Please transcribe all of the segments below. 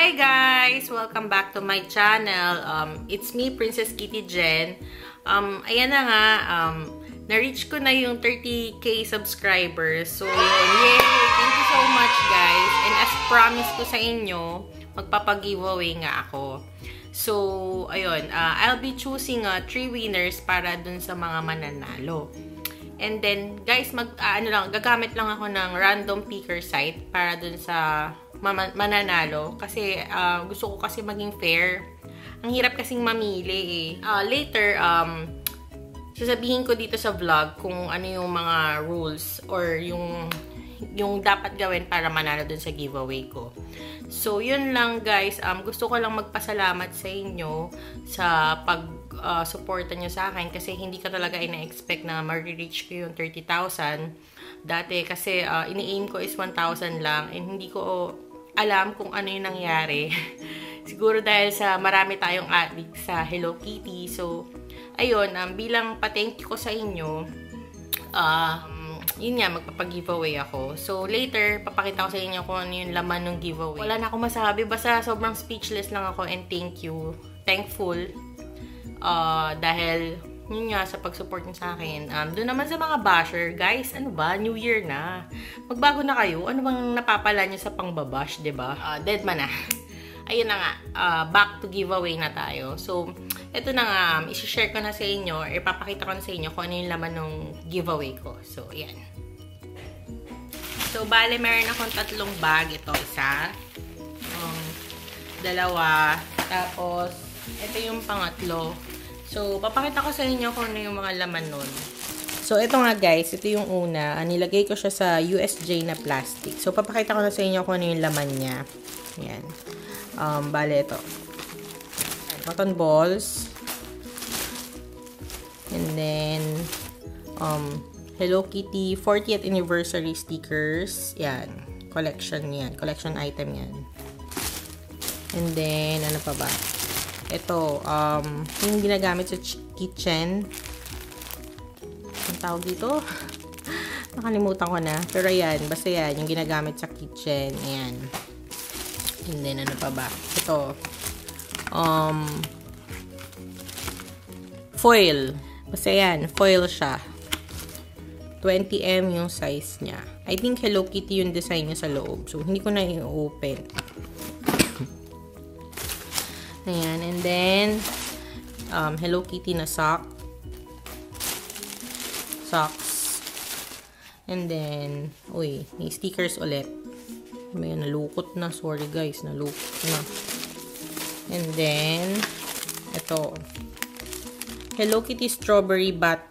Hi guys! Welcome back to my channel. It's me, Princess Kitty Jen. Ayan na nga, na-reach ko na yung 30k subscribers. So, yay! Thank you so much guys. And as promised ko sa inyo, magpapag-giveaway nga ako. So, ayun, I'll be choosing 3 winners para dun sa mga mananalo. And then, guys, gagamit lang ako ng random picker site para dun sa mananalo. Kasi, gusto ko kasi maging fair. Ang hirap kasing mamili eh. Later, sasabihin ko dito sa vlog kung ano yung mga rules or yung dapat gawin para manalo dun sa giveaway ko. So, yun lang guys. Gusto ko lang magpasalamat sa inyo sa pag-suporta nyo sa akin kasi hindi ko talaga ina-expect na ma-reach ko yung 30,000. Dati kasi ini-aim ko is 1,000 lang and hindi ko alam kung ano yung nangyari. Siguro dahil sa marami tayong addict sa Hello Kitty. So, ayun, bilang pa-thank you ko sa inyo, yun nga, magpapag-giveaway ako. So, later, papakita ko sa inyo kung ano yung laman ng giveaway. Wala na akong masabi. Basta sobrang speechless lang ako and thank you. Thankful. Dahil, yun nga, sa pag-support nyo sa akin. Doon naman sa mga basher, guys, ano ba? New Year na. Magbago na kayo. Ano bang napapala nyo sa pangbabash, diba? Dead man na. Ayun na nga, back to giveaway na tayo. So, ito na nga, isi-share ko na sa inyo, or ipapakita ko na sa inyo kung ano yung laman ng giveaway ko. So, yan. So, bale, meron akong 3 bag. Ito, isa. 2. Tapos, ito yung pangatlo. So, papakita ko sa inyo kung ano yung mga laman nun. So, ito nga guys, ito yung una. Nilagay ko siya sa USJ na plastic. So, papakita ko na sa inyo kung ano yung laman niya. Yan. Bale, ito. Cotton balls. And then, Hello Kitty 40th anniversary stickers. Yan. Collection yan. Collection item yan. And then, ano pa ba? Ito, yung ginagamit sa kitchen. Ang tawag dito? Nakalimutan ko na. Pero yan, basta yan, yung ginagamit sa kitchen. Ayan. And then, ano pa ba? Ito, foil. Basta yan, foil siya. 20M yung size niya. I think Hello Kitty yung design niya sa loob. So, hindi ko na i-open. Ayan, and then, Hello Kitty na socks. And then, uy, may stickers ulit. May nalukot na. Sorry guys, nalukot na. And then, ito. Hello Kitty strawberry bath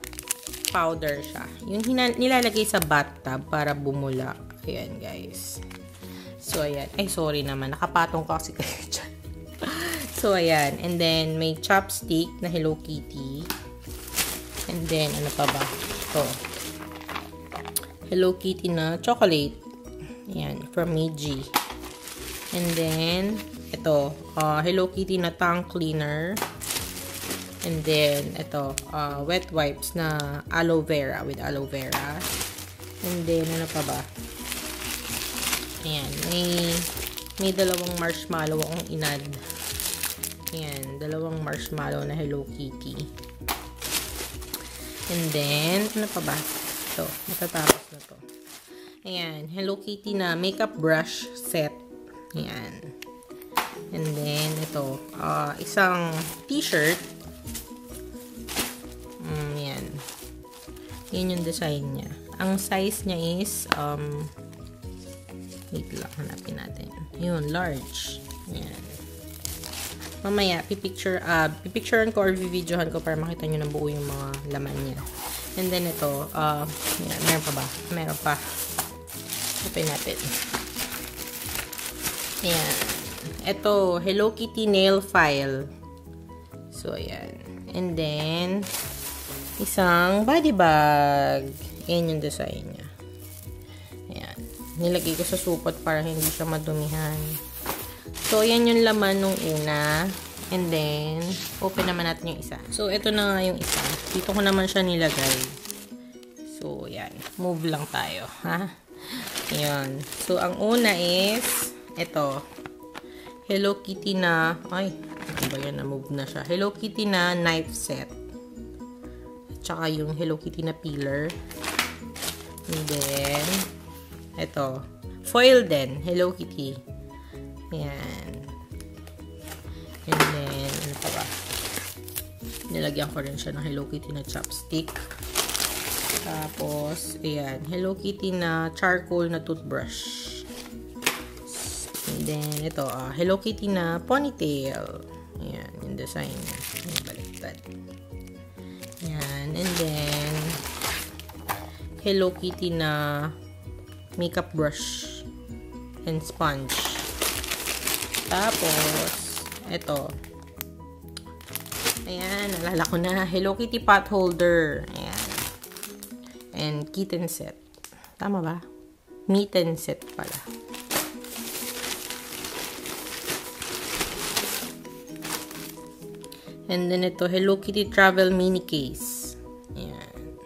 powder siya. Yung nilalagay sa bathtub para bumula. Ayan guys. So, ayan. Ay, sorry naman. Nakapatong ko kasi kayo dyan. So, ayan. And then, may chopstick na Hello Kitty. And then, ano pa ba? Ito. Hello Kitty na chocolate. Ayan. From Meiji. And then, ito. Hello Kitty na tongue cleaner. And then, ito. Wet wipes na aloe vera. With aloe vera. And then, ano pa ba? Ayan. May 2 marshmallow akong inad. Ayan, 2 marshmallow na Hello Kitty. And then, ano pa ba? Ito, matatapos na to. Ayan, Hello Kitty na makeup brush set. Ayan. And then, ito, isang t-shirt. Ayan. Yan yung design niya. Ang size niya is, wait lang, hanapin natin. Yun, large. Ayan. Mamaya, pipicturean ko or videohan ko para makita nyo ng buo yung mga laman niya. And then ito, yan, meron pa ba? Meron pa. Open natin. Ayan. Ito, Hello Kitty nail file. So, ayan. And then, isang body bag. Ayan yung design niya. Ayan. Nilagay ko sa supot para hindi siya madumihan. So, ayan yung laman nung una. And then, open naman natin yung isa. So, ito na nga yung isa. Dito ko naman siya nilagay. So, ayan. Move lang tayo. Ha? Ayan. So, ang una is, ito. Hello Kitty na, ay, ano ba yan? Na-move na siya. Hello Kitty na knife set. Tsaka yung Hello Kitty na peeler. And then, ito. Foil din. Hello Kitty. Ayan. And then, ano pa ba? Nilagyan ko rin siya ng Hello Kitty na chopstick. Tapos, ayan. Hello Kitty na charcoal na toothbrush. And then, ito, Hello Kitty na ponytail. Ayan, yung design niya. Ayan, baliktad. Ayan, and then, Hello Kitty na makeup brush and sponge. Tapos, ito. Ayan, nalala ko na. Hello Kitty pot holder. Ayan. And kitten set. Tama ba? Mitten set pala. And then ito, Hello Kitty travel mini case. Ayan.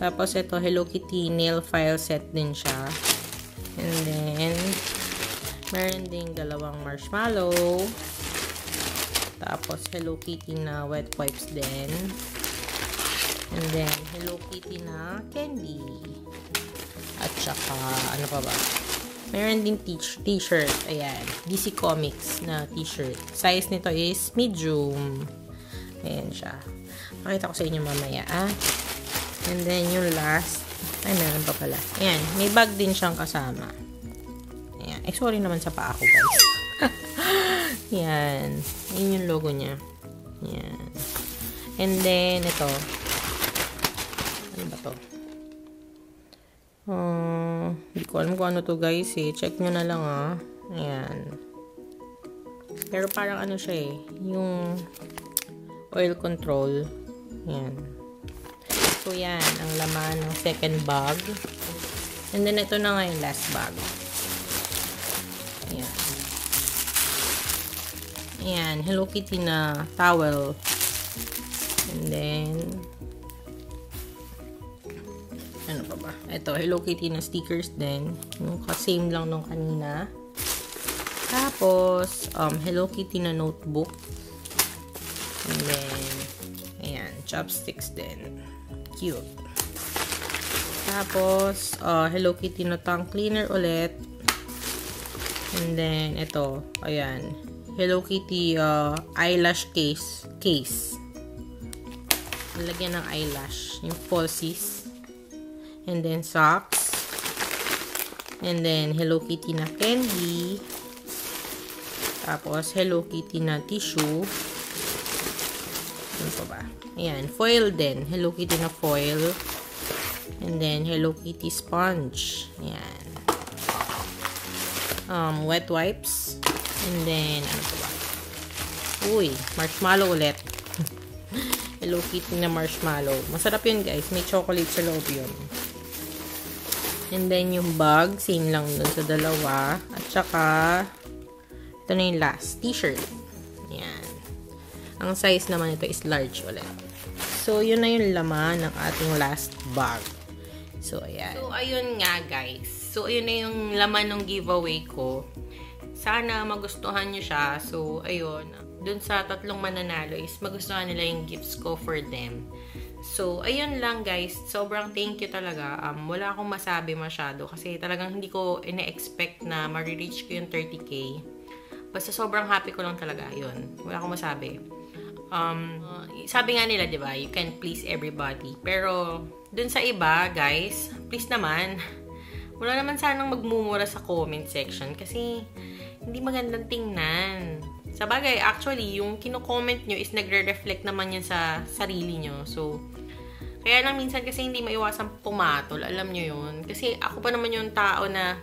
Tapos ito, Hello Kitty nail file set din siya. And then, meron ding dalawang marshmallow. Tapos, Hello Kitty na wet wipes din. And then, Hello Kitty na candy. At saka, ano pa ba? Meron din t-shirt. Ayan. DC Comics na t-shirt. Size nito is medium. Ayan siya. Pakita ko sa inyo mamaya, And then, yung last. Ay, meron pa pala. Ayan. May bag din siyang kasama. Ayan. Sorry naman sa paa ko, guys. Yan. Yun yung logo niya. Yan. And then, ito. Ano ba to? Hindi ko alam kung ano to, guys, Check nyo na lang, Ayan. Pero parang ano siya, yung oil control. Yan. So, yan. Ang laman ng second bag. And then, ito na nga yung last bag. Ayan. Ayan, Hello Kitty na towel. And then, ano pa ba? Ito, Hello Kitty na stickers din. Yung same lang nung kanina. Tapos, Hello Kitty na notebook. And then, ayan, chopsticks din. Cute. Tapos, Hello Kitty na tongue cleaner ulit. And then, ito, ayan, Hello Kitty eyelash case. Lagyan ng eyelash. Yung falsies. And then socks. And then Hello Kitty na candy. Tapos Hello Kitty na tissue. Ano pa ba? Ayan. Foil din. Hello Kitty na foil. And then Hello Kitty sponge. Ayan. Wet wipes. And then, ano pa ba? Uy, marshmallow ulit. Hello Kitty na marshmallow. Masarap yun, guys. May chocolate sa loob yun. And then, yung bag, same lang dun sa dalawa. At saka, ito na yung last. T-shirt. Yan. Ang size naman ito is large ulit. So, yun na yung laman ng ating last bag. So, ayan. So, ayun nga, guys. So, ayun na yung laman ng giveaway ko. Sana magustuhan nyo siya. So, ayun. Dun sa tatlong mananalo is magustuhan nila yung gifts ko for them. So, ayun lang, guys. Sobrang thank you talaga. Wala akong masabi masyado kasi talagang hindi ko ina-expect na ma-reach ko yung 30K. Basta sobrang happy ko lang talaga. Yun. Wala akong masabi. Sabi nga nila, di ba? You can please everybody. Pero, dun sa iba, guys, please naman. Wala naman sanang magmumura sa comment section kasi hindi magandang tingnan. Sa bagay, actually, yung kino-comment nyo is nagre-reflect naman yan sa sarili nyo. So, kaya lang minsan kasi hindi maiwasang pumatol. Alam nyo yun. Kasi ako pa naman yung tao na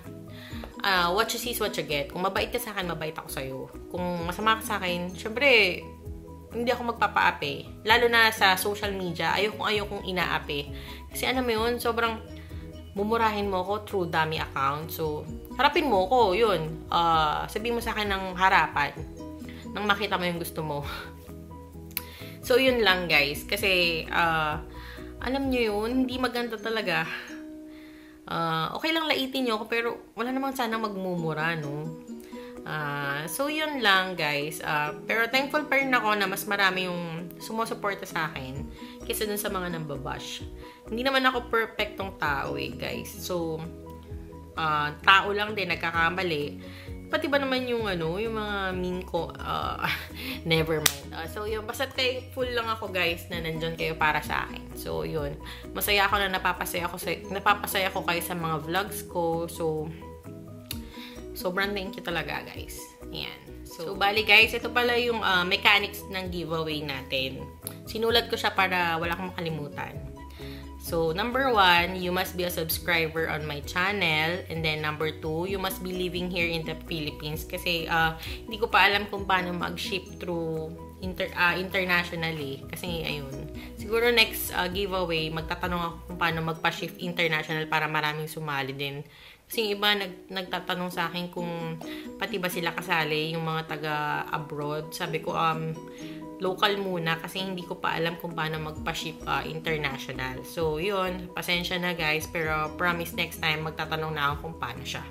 what you see is what you get. Kung mabait ka sa akin, mabait ako sa'yo. Kung masama ka sa akin, syempre, hindi ako magpapaapi. Lalo na sa social media, ayokong inaapi. Kasi ano mo yun, sobrang mumurahin mo ako through dummy account. So, harapin mo ako, yun. Sabihin mo sa akin ng harapan nang makita mo yung gusto mo. So, yun lang, guys. Kasi, alam nyo yun, hindi maganda talaga. Okay lang laitin nyo ako, pero wala namang sana magmumura, no? So, yun lang, guys. Pero thankful pa rin ako na mas marami yung sumusuporta sa akin kaysa dun sa mga nambabash. Hindi naman ako perfectong tao guys. So, tao lang din, nagkakamali. Pati ba naman yung yung mga mean ko, never mind. So, yun, basta't thankful lang ako, guys, na nandyan kayo para sa akin. So, yun. Masaya ako na napapasaya ko kayo sa mga vlogs ko. So, sobrang thank you talaga, guys. Ayan. So, bali, guys, ito pala yung mechanics ng giveaway natin. Sinulat ko siya para wala kang makalimutan. So, number 1, you must be a subscriber on my channel. And then, number 2, you must be living here in the Philippines. Kasi, hindi ko pa alam kung paano mag-ship through internationally. Kasi, ayun. Siguro next giveaway, magtatanong ako kung paano magpa-ship international para maraming sumali din. Kasi yung iba nagtatanong sa akin kung pati ba sila kasali, yung mga taga-abroad. Sabi ko, local muna kasi hindi ko pa alam kung paano magpa-ship international. So, yun. Pasensya na, guys. Pero promise next time, magtatanong na ako kung paano siya.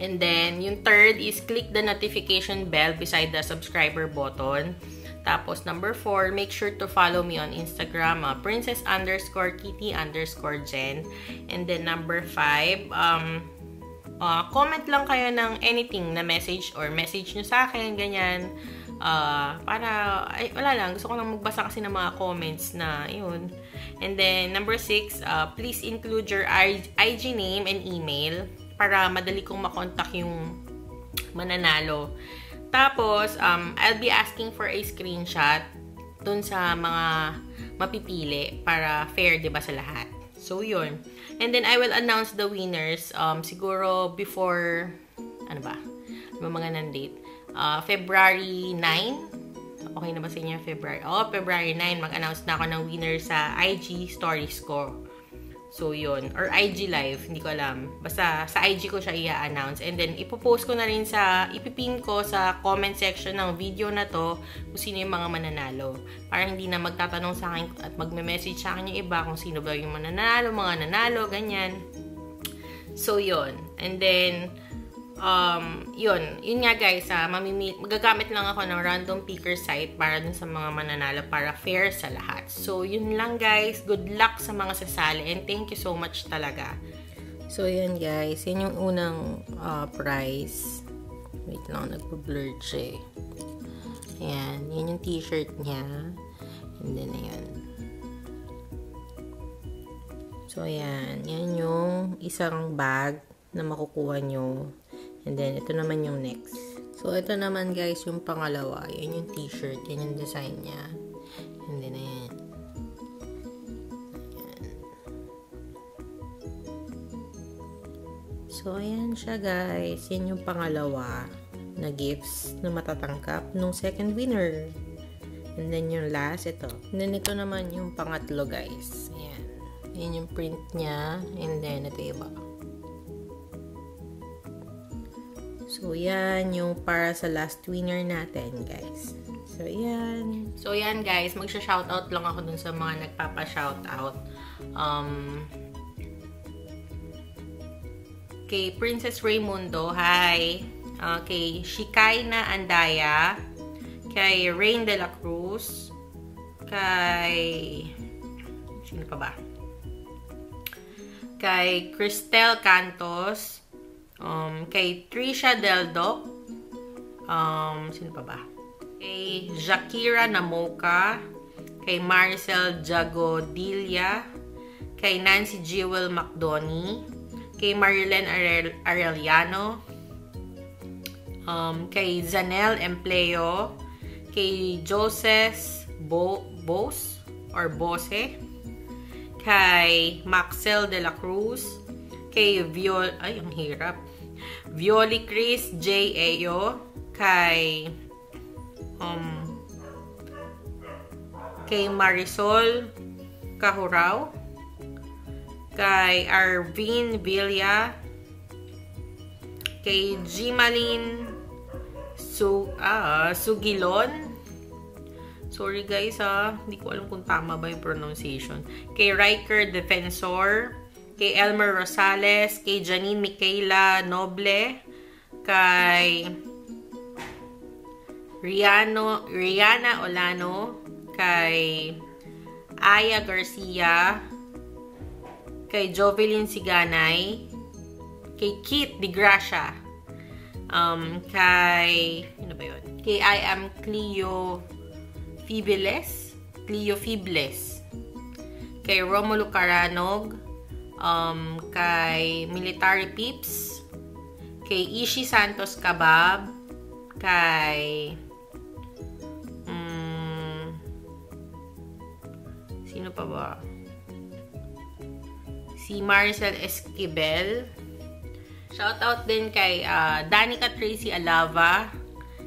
And then, yung third is click the notification bell beside the subscriber button. Tapos, number 4, make sure to follow me on Instagram, princess_kitty_jen. And then, number 5, comment lang kayo ng anything na message or message nyo sa akin, ganyan. Wala lang. Gusto ko lang magbasa kasi ng mga comments na, yun. And then, number 6, please include your IG name and email para madali kong makontak yung mananalo. Tapos, I'll be asking for a screenshot dun sa mga mapipili para fair, diba, sa lahat. So, yun. And then, I will announce the winners siguro before, mga nandate? February 9. Okay na ba sa inyo February? February 9. Mag-announce na ako ng winner sa IG stories ko. So, yun. Or IG live. Hindi ko alam. Basta sa IG ko siya i-announce. And then, ipopost ko na rin ipipin ko sa comment section ng video na to kung sino yung mga mananalo. Para hindi na magtatanong sa akin at magme-message sa akin yung iba kung sino ba yung mananalo, mga nanalo, ganyan. So, yun. And then, yun nga, guys, magagamit lang ako ng random picker site para dun sa mga mananalo para fair sa lahat. So, yun lang, guys. Good luck sa mga sasali and thank you so much talaga. So, yun, guys. Yan yung unang prize. Wait lang, nagpo-blur siya. Ayan. Yan yung t-shirt niya. And then, ayan. So, ayan. Yan yung isang bag na makukuha nyo. And then, ito naman yung next. So, ito naman, guys, yung pangalawa. Yan yung t-shirt. Yan yung design niya. And then, ayan. So, ayan siya, guys. Yan yung pangalawa na gifts na matatangkap nung second winner. And then, yung last, ito. And then, ito naman yung pangatlo, guys. Ayan. Yan yung print niya. And then, ito iba. So, yan yung para sa last winner natin, guys. So, yan. So, yan, guys. Magsha-shoutout lang ako dun sa mga nagpapa-shoutout. Kay Princess Raymundo, hi. Kay Shikaina Andaya. Kay Rain de la Cruz. Kay... Sino pa ba? Kay Cristel Cantos. Kay Trisha Deldoc. Sino pa ba? Kay Jakira Namoka. Kay Maricel Jagodilla. Kay Nancy Jewel Macdoni. Kay Marilyn Arellano. Kay Zanel Empleo. Kay Joseph Bose or Bose. Kay Maxel de la Cruz. Kay ang hirap. Violi Chris J. Ayo. Kay Marisol Kahurao. Kay Arvin Villa. Kay Jimalin Sugilon. Sorry, guys, hindi ko alam kung tama ba yung pronunciation. Kay Riker Defensor. Kay Elmer Rosales, kay Janine Micaela Noble, kay Rihanna Olano, kay Aya Garcia, kay Jovelyn Siganay, kay Kit Di Gracia, kay, ano ba yun? Kay I am Cleo Fibles, kay Romulo Caranog, kay Military Peeps, kay Ishi Santos Kabab, kay sino pa ba? Si Maricel Esquivel. Shoutout din kay Danica Tracy Alava,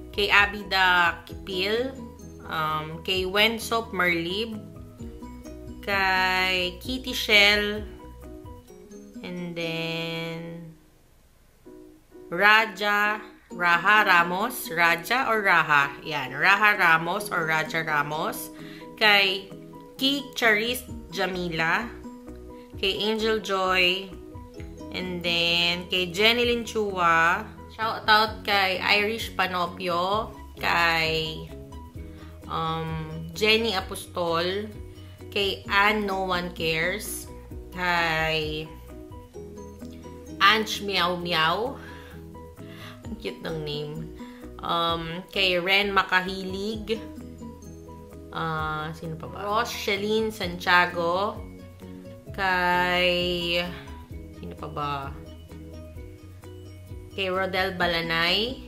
kay Abida Kipil, kay Wensop Merlib, kay Kitty Shell, and then Raha Ramos, Raja or Raha? Yan, Raha Ramos or Raja Ramos, kay Kik Charis Jamila, kay Angel Joy, and then kay Jenilyn Chua. Shoutout kay Irish Panopio, kay Jenny Apostol, kay Ann No One Cares, kay Ange Meow Meow, ang cute ng name, kay Ren Makahilig, sino pa ba? Ross Shelene Santiago, kay sino pa ba? Kay Rodel Balanay,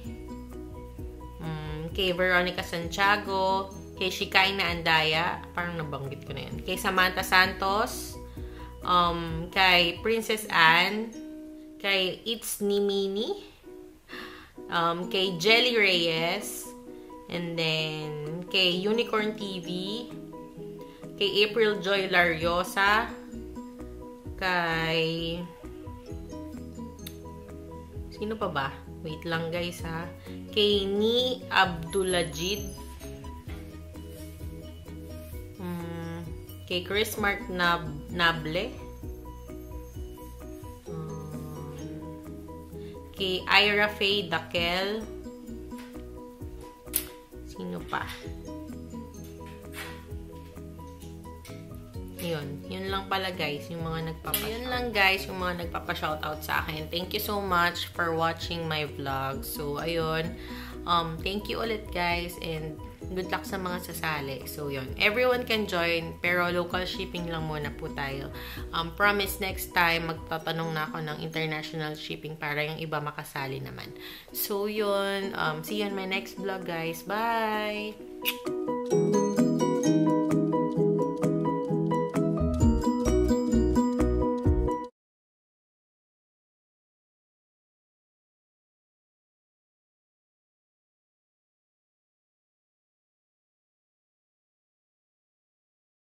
kay Veronica Santiago, kay Shikaina Andaya, parang nabanggit ko na yan, kay Samantha Santos, kay Princess Anne, kay It's Nimini, kay Jelly Reyes, and then kay Unicorn TV, kay April Joy Lariosa, kay sino pa ba? Wait lang guys ha. Kay Ni Abdulajid, kay Chris Mark Nable, kay Ira Faye Dakel, sino pa? Yun lang pala guys, yung mga nagpapa-shoutout sa akin. Thank you so much for watching my vlog. So, ayun. Thank you ulit guys, and good luck sa mga sasali. So, yun. Everyone can join, pero local shipping lang muna po tayo. Promise next time, magtatanong na ako ng international shipping para yung iba makasali naman. So, yun. See you on my next vlog guys. Bye!